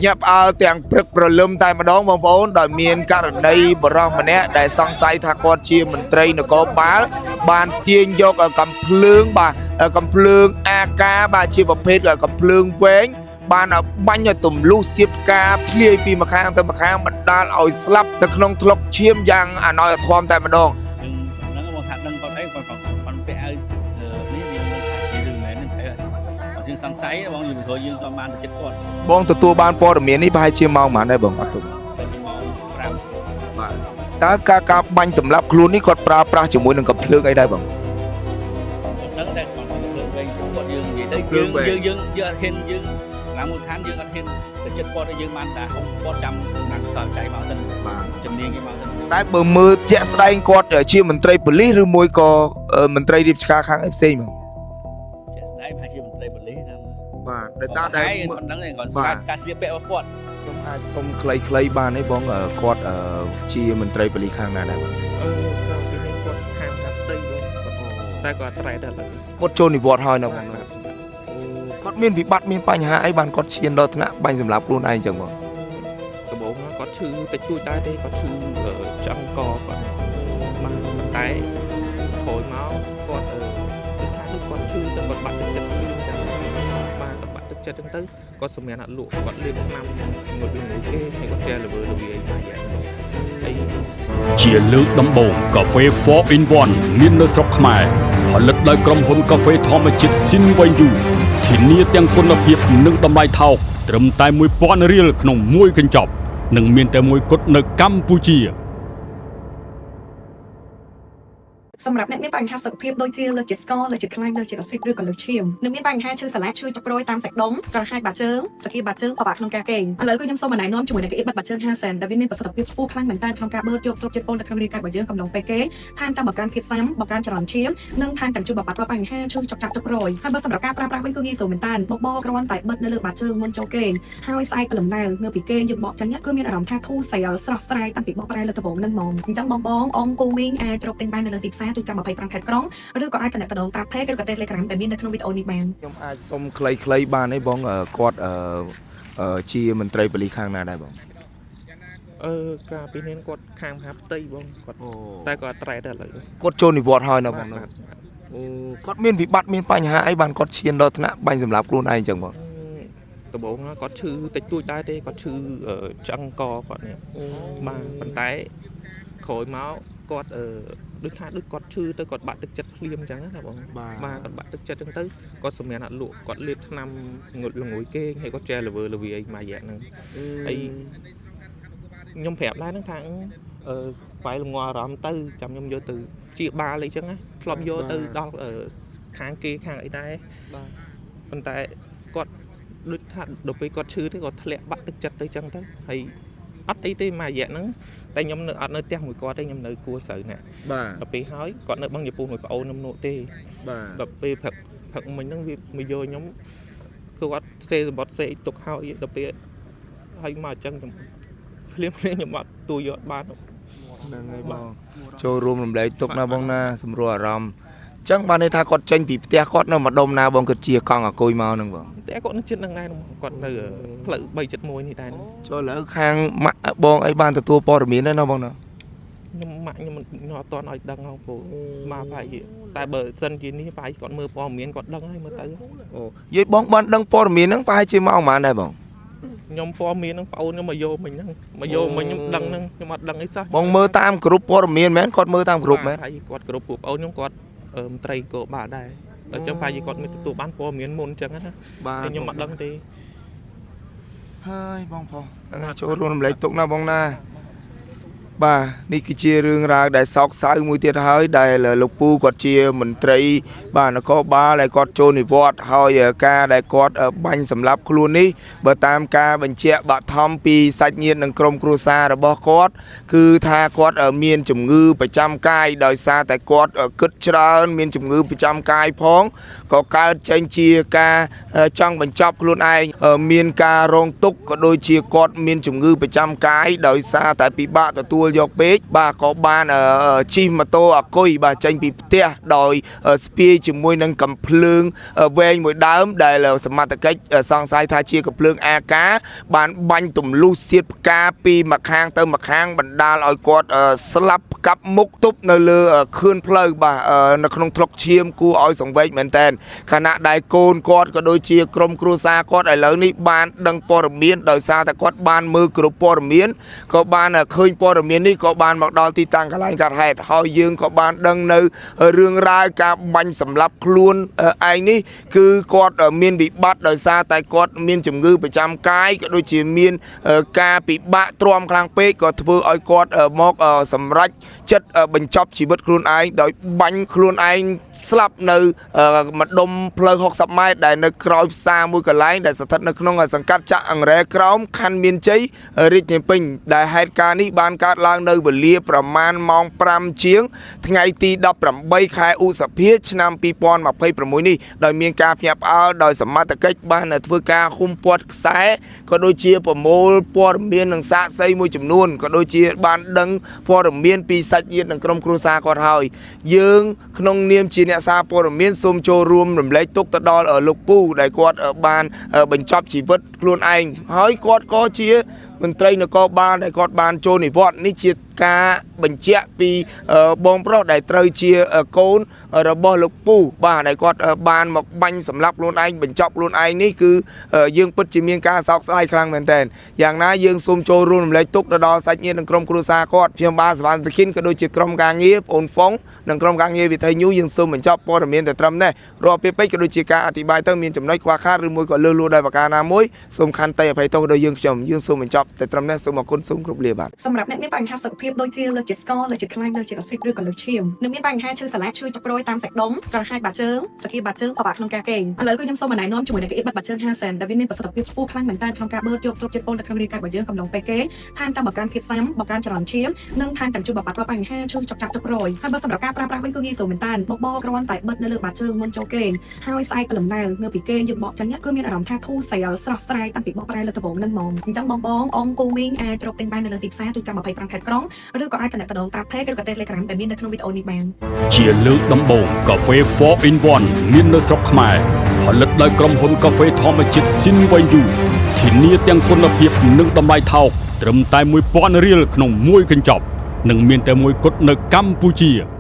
nhập tiền bực rồi lum tại mà đón bong bóng đòi miền cả ở đây bờ rong mà nè để sang say thà con chia mình tây nó có bá bàn tiên vô ở cầm lương bà ở cầm lương AK bà chia bọc phết ở cầm lương vén bàn ở bánh ở tùm lu xếp ca plia pi mà khang tới mà khang mình đa ỏi slap nó không thlop chiêm giang nói ở thom tại mà đón nó có một hạt đằng còn đấy còn vẽ mấy viên rừng này nên thấy rồi còn riêng sáng sấy bong gì thôi riêng toàn ban từ chết con bong từ tua ban po miềnนี้bài chia mau mà đây bong ở tụm ta ca bánhสำหรับครูนี่กดปลาជាមួយនឹងកំភ្លើងអីដែរបងដឹងតែគាត់ភ្លើងវិញគាត់យើងនិយាយទៅយើងអត់ហ៊ានយើងឡើងមូលដ្ឋានយើងអត់ហ៊ានទៅចិត្តគាត់ឲ្យយើងបានតែគាត់ចាំណាំសល់ចៃមកសិនបាទជំនាញគេមកសិនតែបើមើលជាក់ស្ដែងគាត់ជាមន្ត្រីប៉ូលីសឬមួយក៏មន្ត្រីរាជការខាងអីផ្សេងមកជាក់ស្ដែងហើយជាមន្ត្រីប៉ូលីសណាបាទដោយសារតែគាត់ដឹងតែគាត់ស្គាល់ការស្លៀកពាក់របស់គាត់ខ្ញុំអាចសុំខ្លីៗបានទេបងគាត់ជាមន្ត្រីប៉ូលីសខាងណាដែរបងក្នុងពីនេះគាត់ខាងផ្ទៃបងតែគាត់ត្រែដល់ឥឡូវគាត់ចូលនិវត្តន៍ហើយនៅបងគាត់មានវិបត្តិមានបញ្ហាអីបានគាត់ឈានដល់ថ្នាក់បាញ់សម្រាប់ខ្លួនឯងអញ្ចឹងបងដំបូងគាត់ឈឺតិចតួចដែរទេគាត់ឈឺចង្កគាត់បាទតែក្រោយមកគាត់គាត់ឈឺទៅគាត់បាត់ទឹកចិត្តវិញអញ្ចឹងបាទគាត់បាត់ទឹកចិត្តអញ្ចឹងទៅគាត់សម្រាប់អត់លក់គាត់លេបថ្នាំងត់មួយគេហើយគាត់ចែល្វើល្វាយមកយ៉ាងហើយជាលើកដំបូងកាហ្វេ 4 in 1មាននៅស្រុកខ្មែរផលិតដោយក្រុមហ៊ុនកាហ្វេធម្មជាតិ Sinvayu ធានាទាំងគុណភាពនិងតម្លៃថោកត្រឹមតែ 1000 រៀលក្នុងមួយកញ្ចប់និងមានតែមួយគត់នៅកម្ពុជាសម្រាប់អ្នកមានបញ្ហាសុខភាពដូចជាលើសជាតិស្ករលើសជាតិខ្លាញ់លើសជាតិអាស៊ីតឬក៏លើសឈាមនិងមានបញ្ហាឈឺសន្លាក់ឈឺចុកព្រួយតាមសាច់ដុំចង្ហាយបាត់ជើងសគាបាត់ជើងពិបាកក្នុងការគេងឥឡូវគឺខ្ញុំសូមណែនាំជាមួយនឹងកៅអីបាត់ជើង50 ដែលវាមានប្រសិទ្ធភាពខ្ពស់ខ្លាំងមែនទែនក្នុងការបឺតយកស្រូបជាតិពុលនៅក្នុងរាងកាយរបស់យើងកំឡុងពេលគេថែមទាំងបង្កើនភាពស៊ាំបង្កើនចរន្តឈាមនិងថែមទាំងជួយបំបត្តិបញ្ហាឈឺចុកចាប់ចុកព្រួយហើយបើសម្រាប់ការប្រើប្រាស់វិញគឺងាយស្រួលមែនទែនបបគ្រាន់តែបិទនៅលើបាត់ជើងមុនចូលគេងហើយស្អែកព្រលឹមឡើងនៅពីគេងយើងបកចេញគឺមានអារម្មណ៍ថាធូរស្រាលស្រស់ស្រាយតាំងពីបកប្រែលើដំបូងនឹងមកអញ្ចឹងបងអង្គគូមីងអាចរកទិញបាននៅលើទីផ្សារទូទាំង25ខេត្តក្រុងឬក៏អាចតំណតាម page ឬក៏ Telegram ដែលមាននៅក្នុងវីដេអូនេះបានខ្ញុំអាចសុំខ្លីៗបានទេបងគាត់ជាមន្ត្រីប៉ូលីសខាងណាដែរបងកាលពីនេះគាត់ខាងមហាផ្ទៃបងគាត់តែគាត់ត្រែដល់ឥឡូវគាត់ចូលនិវត្តន៍ហើយនៅបងគាត់មានវិបត្តិមានបញ្ហាអីបានគាត់ឈានដល់ថ្នាក់បាញ់សម្រាប់ខ្លួនឯងអញ្ចឹងបងដំបូងគាត់ឈឺតិចតួចដែរទេគាត់ឈឺឆ្អឹងកគាត់នេះបាទប៉ុន្តែក្រោយមកគាត់ដូចគាត់ឈឺទៅគាត់បាក់ទឹកចិត្តភ្លាមអញ្ចឹងណាបងបាទគាត់បាក់ទឹកចិត្តអញ្ចឹងទៅគាត់សម្រាប់អត់លក់គាត់លេបថ្នាំងត់ល្ងួយគេហើយគាត់ចែល្វើល្វាយមួយរយៈហ្នឹងហើយខ្ញុំប្រាប់ដែរហ្នឹងថាបាយលងអារម្មណ៍ទៅចាំខ្ញុំយកទៅជាបាលអីចឹងណាធ្លាប់យកទៅដល់ខាងគេខាងអីដែរបាទប៉ុន្តែគាត់ដូចថាដល់ពេលគាត់ឈឺទៅគាត់ធ្លាក់បាក់ទឹកចិត្តទៅចឹងទៅហើយអត់អីទេមួយរយៈហ្នឹងតែខ្ញុំនៅអត់នៅផ្ទះមួយគាត់ទេខ្ញុំនៅគួរស្រូវណាបាទដល់ពេលហើយគាត់នៅបឹងជប៉ុនមួយប្អូនខ្ញុំនោះទេបាទដល់ពេលផឹកមិញហ្នឹងវាមកយកខ្ញុំគាត់សេសម្បត្តិសេទុកហើយដល់ពេលហើយមកអញ្ចឹងភ្លាមខ្ញុំអត់ទូយកបានហ្នឹងហើយបងចូលរួមរំលែកទុកណាបងណាសម្រួលអារម្មណ៍ចឹងបានន័យថាគាត់ចេញពីផ្ទះគាត់នៅម្ដុំណាបងគាត់ជាកង់អង្គុយមកហ្នឹងបងតែគាត់នឹងចិត្តនឹងដែរគាត់នៅផ្លូវ371នេះដែរចូលឥឡូវខាងម៉ាក់បងអីបានទទួលព័ត៌មានដែរណាបងណាខ្ញុំម៉ាក់ខ្ញុំអត់តន់ឲ្យដឹងហងពូមកប្រហែលតែបើសិនជានេះប្រហែលគាត់មើលព័ត៌មានគាត់ដឹងហើយមើលទៅអូយាយបងបានដឹងព័ត៌មានហ្នឹងប្រហែលជាមកប៉ុន្មានដែរបងខ្ញុំព័ត៌មានហ្នឹងបងអូនខ្ញុំមកយកមិញហ្នឹងមកយកមិញខ្ញុំដឹងហ្នឹងខ្ញុំអត់ដឹងអីសោះបងមើលតាមក្រុមព័ត៌មានមែនគាត់មើលតាមក្រុមមែនហើយគាត់ក្រុមពួកបងអូនខ្ញុំគាត់មន្ត្រីក៏បាទដែរដល់ចឹងប្រហែលជាគាត់មានទទួលបានព័ត៌មានមុនចឹងណាខ្ញុំអត់ដឹងទេហើយបងប្អូនចូលរួមរំលែកទុកណាបងណាបាទនេះគឺជារឿងរ៉ាវដែលសោកសៅមួយទៀតហើយដែលលោកពូគាត់ជាមន្ត្រីបាទនគរបាលដែលគាត់ចូលនិវត្តន៍ហើយការដែលគាត់បាញ់សម្លាប់ខ្លួននេះបើតាមការបញ្ជាក់បឋមពីសាច់ញាតិនិងក្រុមគ្រួសាររបស់គាត់គឺថាគាត់មានជំងឺប្រចាំកាយដោយសារតែគាត់គិតច្រើនមានជំងឺប្រចាំកាយផងក៏កើតចេញជាការចង់បញ្ចប់ខ្លួនឯងមានការរងទុក្ខក៏ដូចជាគាត់មានជំងឺប្រចាំកាយដោយសារតែពិបាកទទួល យកពេកបាទក៏បានជិះម៉ូតូអាគុយបាទចេញពីផ្ទះដោយស្ពាយជាមួយនឹងកំភ្លើងវែងមួយដើមដែលសមត្ថកិច្ចសង្ស័យថាជាកំភ្លើង AK បានបាញ់ទម្លុះសៀតផ្កាពីម្ខាងទៅម្ខាងបណ្ដាលឲ្យគាត់ស្លាប់កាប់មុខទប់នៅលើខឿនផ្លូវបាទនៅក្នុងថ្លុកឈាមគួរឲ្យសង្វេគមែនតើខណៈដែលកូនគាត់ក៏ដូចជាក្រុមគ្រួសារគាត់ឥឡូវនេះបានដឹងព័ត៌មានដោយសារតែគាត់បានមើលគ្រប់ព័ត៌មានក៏បានឃើញព័ត៌មាននេះក៏បានមកដល់ទីតាំងកន្លែងកើតហេតុហើយយើងក៏បានដឹងនៅរឿងរ៉ាវការបាញ់សម្លាប់ខ្លួនឯងនេះគឺគាត់មានវិបត្តិដោយសារតែគាត់មានជំងឺប្រចាំកាយក៏ដូចជាមានការពិបាកទ្រាំខ្លាំងពេកក៏ធ្វើឲ្យគាត់មកសម្រេចចិត្តបញ្ចប់ជីវិតខ្លួនឯងដោយបាញ់ខ្លួនឯងស្លាប់នៅម្ដុំផ្លូវ60ម៉ែត្រដែលនៅក្រោយផ្សារមួយកន្លែងដែលស្ថិតនៅក្នុងសង្កាត់ចាក់អង្រែក្រោមខណ្ឌមានជ័យរាជធានីពេញដែលហេតុការណ៍នេះបានកើតឡើងនៅវេលាប្រមាណម៉ោង5ជាងថ្ងៃទី18ខែឧសភាឆ្នាំ2026នេះដោយមានការភ្ញាក់ផ្អើលដោយសមត្ថកិច្ចបានធ្វើការឃុំព័ទ្ធខ្សែក៏ដូចជាប្រមូលព័ត៌មាននិងសាក្សីមួយចំនួនក៏ដូចជាបានដឹងព័ត៌មានពីសាច់ញាតិនិងក្រុមគ្រួសារគាត់ហើយយើងក្នុងនាមជាអ្នកសារព័ត៌មានសូមចូលរួមរំលែកទុក្ខទៅដល់លោកពូដែលគាត់បានបញ្ចប់ជីវិតខ្លួនឯងហើយគាត់ក៏ជាមន្ត្រីនគរបាលដែលគាត់បានចូលនិវត្តន៍នេះជាការបញ្ជាក់ពីបងប្រុសដែលត្រូវជាកូនរបស់លោកពូបាទដែលគាត់បានមកបាញ់សម្លាប់ខ្លួនឯងបញ្ចប់ខ្លួនឯងនេះគឺយើងពិតជាមានការសោកស្ដាយខ្លាំងមែនទែនយ៉ាងណាយើងសូមចូលរួមរំលែកទុក្ខទៅដល់សាច់ញាតិនិងក្រុមគ្រួសារគាត់ខ្ញុំបាទសវណ្ណគិនក៏ដូចជាក្រុមការងារបងអូនហ្វុងនិងក្រុមការងារវិទ្យុយើងសូមបញ្ចប់ព័ត៌មានតែត្រឹមនេះរាល់ពេលពេកក៏ដូចជាការអធិប្បាយទៅមានចំណុចខ្វះខាតឬមួយក៏លើសលួសដោយប្រការណាមួយសូមខន្តីអភ័យទោសដល់យើងសូមបញ្ចប់តែត្រឹមនេះសូមអរគុណសូមគោរពលាបាទ សម្រាប់អ្នកមានបញ្ហាសុខភាពដូចជាលើកជាតិស្ករលើកជាតិខ្លាញ់លើកជាតិអាស៊ីតឬក៏លើកឈាមនឹងមានបញ្ហាឈឺសន្លាក់ឈឺចុកព្រួយតាមសាច់ដុំចង្ហាយបាត់ជើងសក្គាបាត់ជើងពិបាកក្នុងការគេងឥឡូវគឺខ្ញុំសូមណែនាំជាមួយនឹងកៅអីបាត់ជើង50ដែលវាមានប្រសិទ្ធភាពខ្ពស់ខ្លាំងមែនទែនក្នុងការបឺតយកស្រូបជាតិពុលនៅក្នុងរាងកាយរបស់យើងកំឡុងពេលគេងថែមទាំងបង្កើនភាពស៊ាំបង្កើនចរន្តឈាមនិងថែមទាំងជួយបំបាត់បញ្ហាឈឺចុកចាប់ចុកព្រួយហើយបើសម្រាប់ការប្រើប្រាស់វិញគឺងាយស្រួលមែនទែនបបគ្រាន់តែបិទនៅលើបាត់ជើងមុនចូលគេងហើយស្អែកព្រលឹមឡើងនៅពីគេងយើងបកចេញគឺមានអារម្មណ៍ថាធូរស្រាលស្រស់ស្រាយតាំងពីបកប្រែលើដំបូងនឹងមកអញ្ចឹងបងអងគូមីងអាចរកទិញបាននៅលើទីផ្សារទូទាំង25ខេត្តក្រុងឬក៏អាចតំណតំណងតាម Page ឬក៏ Telegram ដែលមាននៅក្នុងវីដេអូនេះបាន ជាលើកដំបូងកាហ្វេ 4 in 1 មាននៅស្រុកខ្មែរផលិតដោយក្រុមហ៊ុនកាហ្វេធម្មជាតិ Sinvayu ធានាទាំងគុណភាពនិងតម្លៃថោកត្រឹមតែ 1000 រៀលក្នុងមួយកញ្ចប់និងមានតែមួយគត់នៅកម្ពុជា